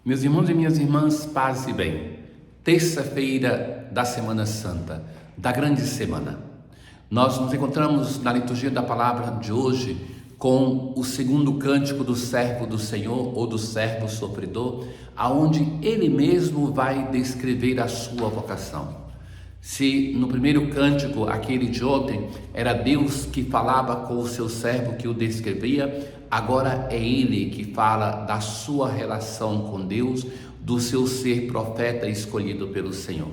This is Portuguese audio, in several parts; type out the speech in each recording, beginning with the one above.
Meus irmãos e minhas irmãs, paz e bem. Terça-feira da Semana Santa, da Grande Semana. Nós nos encontramos na liturgia da palavra de hoje com o segundo cântico do servo do Senhor ou do servo sofredor, aonde ele mesmo vai descrever a sua vocação. Se no primeiro cântico, aquele de ontem, era Deus que falava com o seu servo, que o descrevia, agora é ele que fala da sua relação com Deus, do seu ser profeta escolhido pelo Senhor.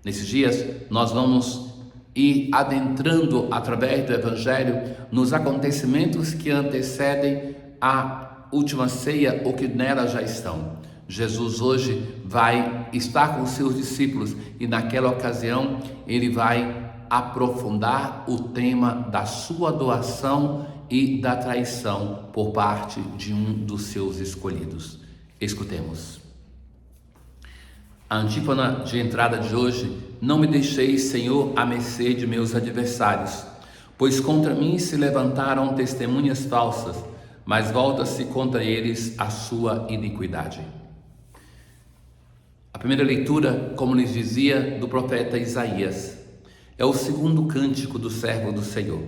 Nesses dias, nós vamos ir adentrando através do Evangelho nos acontecimentos que antecedem a última ceia ou que nela já estão. Jesus hoje vai estar com os seus discípulos e naquela ocasião ele vai aprofundar o tema da sua doação e da traição por parte de um dos seus escolhidos. Escutemos. A antífona de entrada de hoje: não me deixeis, Senhor, à mercê de meus adversários, pois contra mim se levantaram testemunhas falsas, mas volta-se contra eles a sua iniquidade. A primeira leitura, como lhes dizia, do profeta Isaías, é o segundo cântico do servo do Senhor.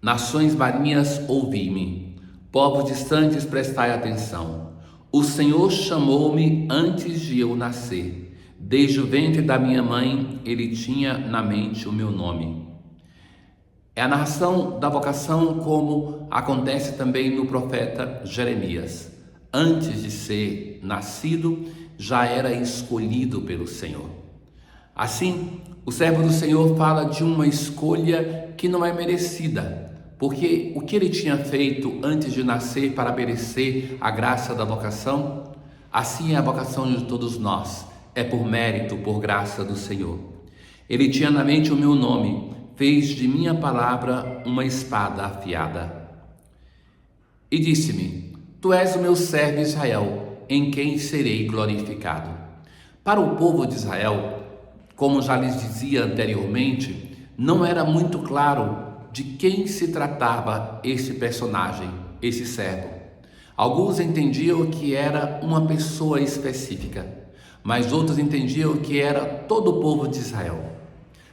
Nações marinhas, ouvi-me, povos distantes, prestai atenção. O Senhor chamou-me antes de eu nascer, desde o ventre da minha mãe ele tinha na mente o meu nome. É a narração da vocação como acontece também no profeta Jeremias. Antes de ser nascido, já era escolhido pelo Senhor. Assim, o servo do Senhor fala de uma escolha que não é merecida, porque o que ele tinha feito antes de nascer para merecer a graça da vocação, assim é a vocação de todos nós, é por mérito, por graça do Senhor. Ele tinha na mente o meu nome, fez de minha palavra uma espada afiada. E disse-me: tu és o meu servo Israel, em quem serei glorificado. Para o povo de Israel, como já lhes dizia anteriormente, não era muito claro de quem se tratava esse personagem, esse servo. Alguns entendiam que era uma pessoa específica, mas outros entendiam que era todo o povo de Israel.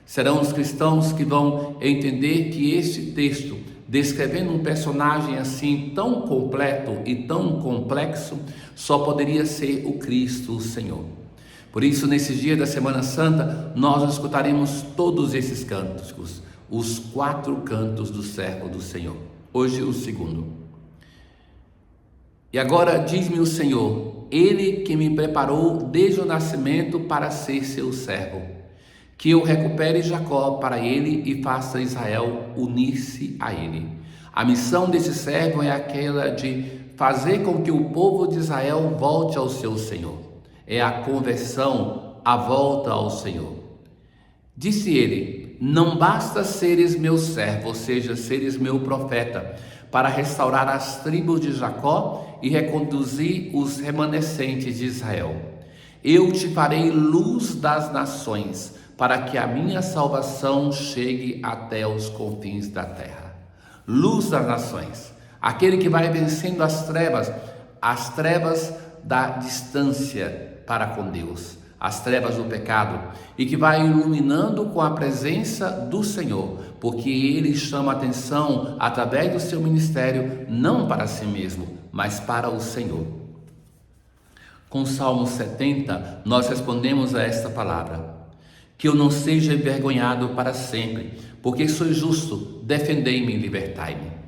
Serão os cristãos que vão entender que este texto, descrevendo um personagem assim tão completo e tão complexo, só poderia ser o Cristo, o Senhor. Por isso, nesse dia da Semana Santa, nós escutaremos todos esses cânticos, os 4 cantos do servo do Senhor. Hoje o segundo. E agora diz-me o Senhor, ele que me preparou desde o nascimento para ser seu servo, que eu recupere Jacó para ele e faça Israel unir-se a ele. A missão desse servo é aquela de fazer com que o povo de Israel volte ao seu Senhor. É a conversão, a volta ao Senhor. Disse ele: não basta seres meu servo, ou seja, seres meu profeta, para restaurar as tribos de Jacó e reconduzir os remanescentes de Israel. Eu te farei luz das nações, para que a minha salvação chegue até os confins da terra. Luz das nações, aquele que vai vencendo as trevas da distância para com Deus, as trevas do pecado, e que vai iluminando com a presença do Senhor, porque ele chama a atenção através do seu ministério, não para si mesmo, mas para o Senhor. Com o Salmo 70, nós respondemos a esta palavra: que eu não seja envergonhado para sempre, porque sou justo, defendei-me e libertai-me.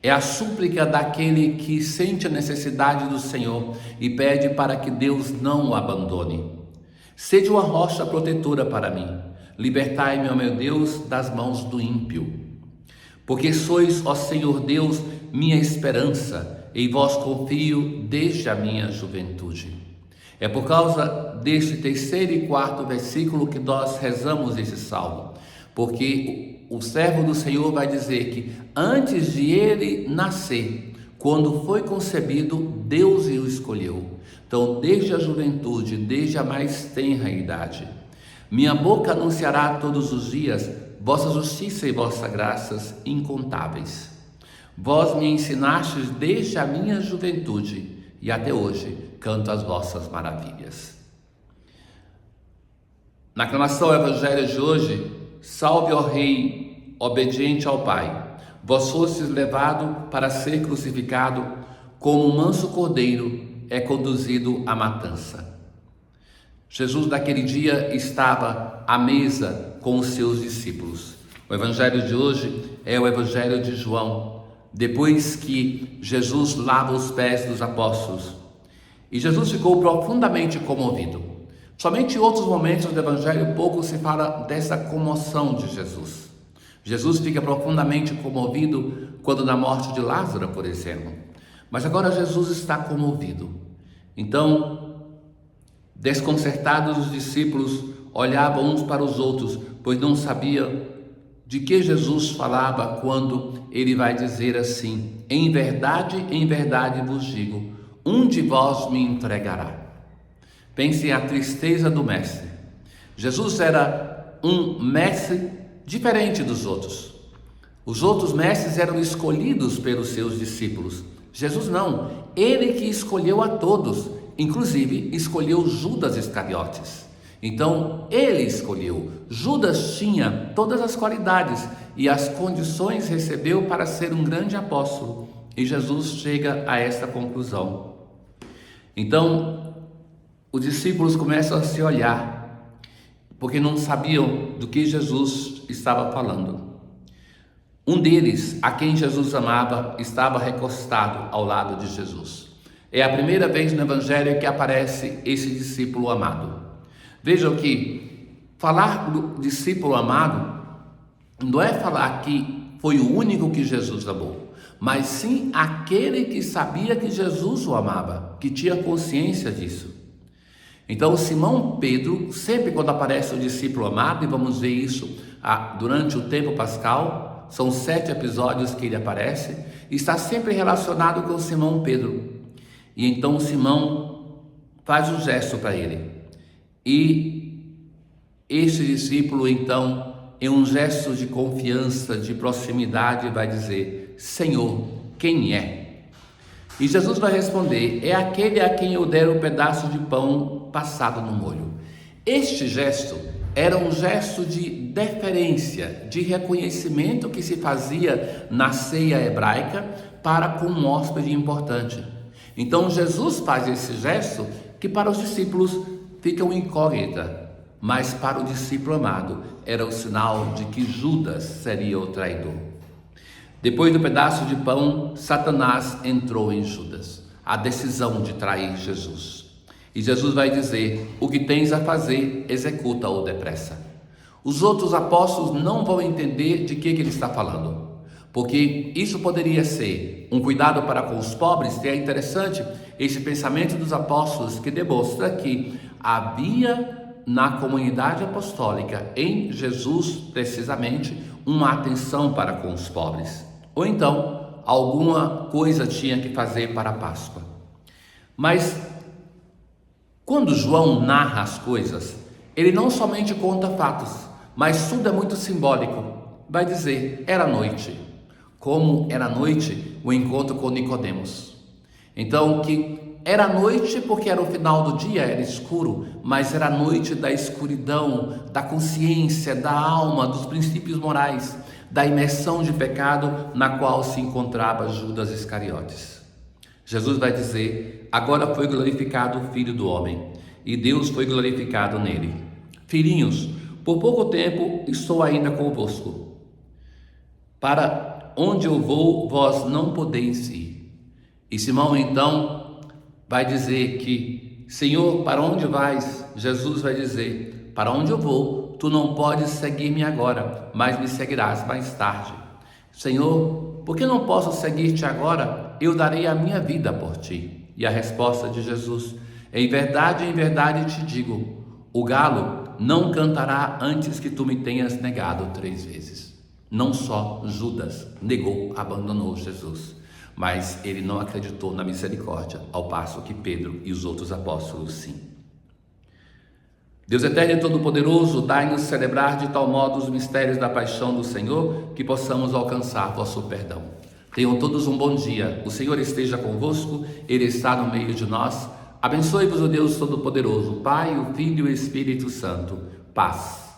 É a súplica daquele que sente a necessidade do Senhor e pede para que Deus não o abandone. Sede uma rocha protetora para mim, libertai-me, ó meu Deus, das mãos do ímpio. Porque sois, ó Senhor Deus, minha esperança, em vós confio desde a minha juventude. É por causa deste 3º e 4º versículo que nós rezamos esse salmo, porque o servo do Senhor vai dizer que antes de ele nascer, quando foi concebido, Deus o escolheu. Então, desde a juventude, desde a mais tenra idade, minha boca anunciará todos os dias vossa justiça e vossas graças incontáveis. Vós me ensinastes desde a minha juventude, e até hoje canto as vossas maravilhas. Na aclamação ao Evangelho de hoje, salve ó Rei, obediente ao Pai, vós fostes levado para ser crucificado, como um manso cordeiro é conduzido à matança. Jesus naquele dia estava à mesa com os seus discípulos. O Evangelho de hoje é o Evangelho de João, depois que Jesus lava os pés dos apóstolos. E Jesus ficou profundamente comovido. Somente em outros momentos do Evangelho pouco se fala dessa comoção de Jesus. Jesus fica profundamente comovido quando na morte de Lázaro, por exemplo. Mas agora Jesus está comovido. Então, desconcertados, os discípulos olhavam uns para os outros, pois não sabiam de que Jesus falava quando ele vai dizer assim: em verdade vos digo, um de vós me entregará. Pensem a tristeza do mestre. Jesus era um mestre diferente dos outros. Os outros mestres eram escolhidos pelos seus discípulos. Jesus não, ele que escolheu a todos, inclusive escolheu Judas Iscariotes. Então ele escolheu. Judas tinha todas as qualidades e as condições recebeu para ser um grande apóstolo. E Jesus chega a essa conclusão. Então os discípulos começam a se olhar, porque não sabiam do que Jesus estava falando. Um deles, a quem Jesus amava, estava recostado ao lado de Jesus. É a primeira vez no Evangelho que aparece esse discípulo amado. Vejam que falar do discípulo amado não é falar que foi o único que Jesus amou, mas sim aquele que sabia que Jesus o amava, que tinha consciência disso. Então Simão Pedro, sempre quando aparece o discípulo amado, e vamos ver isso durante o tempo pascal, são 7 episódios que ele aparece, está sempre relacionado com Simão Pedro. E então Simão faz um gesto para ele. E este discípulo então, em um gesto de confiança, de proximidade, vai dizer: Senhor, quem é? E Jesus vai responder: é aquele a quem eu der um pedaço de pão passado no molho. Este gesto era um gesto de deferência, de reconhecimento que se fazia na ceia hebraica para com um hóspede importante. Então Jesus faz esse gesto que para os discípulos fica uma incógnita, mas para o discípulo amado era o sinal de que Judas seria o traidor. Depois do pedaço de pão, Satanás entrou em Judas, a decisão de trair Jesus. E Jesus vai dizer: o que tens a fazer, executa-o depressa. Os outros apóstolos não vão entender de que ele está falando, porque isso poderia ser um cuidado para com os pobres. E é interessante esse pensamento dos apóstolos, que demonstra que havia na comunidade apostólica, em Jesus precisamente, uma atenção para com os pobres. Ou então, alguma coisa tinha que fazer para a Páscoa. Mas quando João narra as coisas, ele não somente conta fatos, mas tudo é muito simbólico. Vai dizer: era noite. Como era noite o encontro com Nicodemos. Então, que era noite porque era o final do dia, era escuro, mas era a noite da escuridão, da consciência, da alma, dos princípios morais, da imersão de pecado na qual se encontrava Judas Iscariotes. Jesus vai dizer: agora foi glorificado o Filho do Homem, e Deus foi glorificado nele. Filhinhos, por pouco tempo estou ainda convosco. Para onde eu vou, vós não podeis ir. E Simão então vai dizer que: Senhor, para onde vais? Jesus vai dizer: para onde eu vou, tu não podes seguir-me agora, mas me seguirás mais tarde. Senhor, por que não posso seguir-te agora? Eu darei a minha vida por ti. E a resposta de Jesus: em verdade te digo, o galo não cantará antes que tu me tenhas negado 3 vezes. Não só Judas negou, abandonou Jesus, mas ele não acreditou na misericórdia, ao passo que Pedro e os outros apóstolos sim. Deus eterno e todo-poderoso, dai-nos celebrar de tal modo os mistérios da paixão do Senhor, que possamos alcançar vosso perdão. Tenham todos um bom dia. O Senhor esteja convosco, Ele está no meio de nós. Abençoe-vos o Deus Todo-Poderoso, Pai, o Filho e o Espírito Santo. Paz.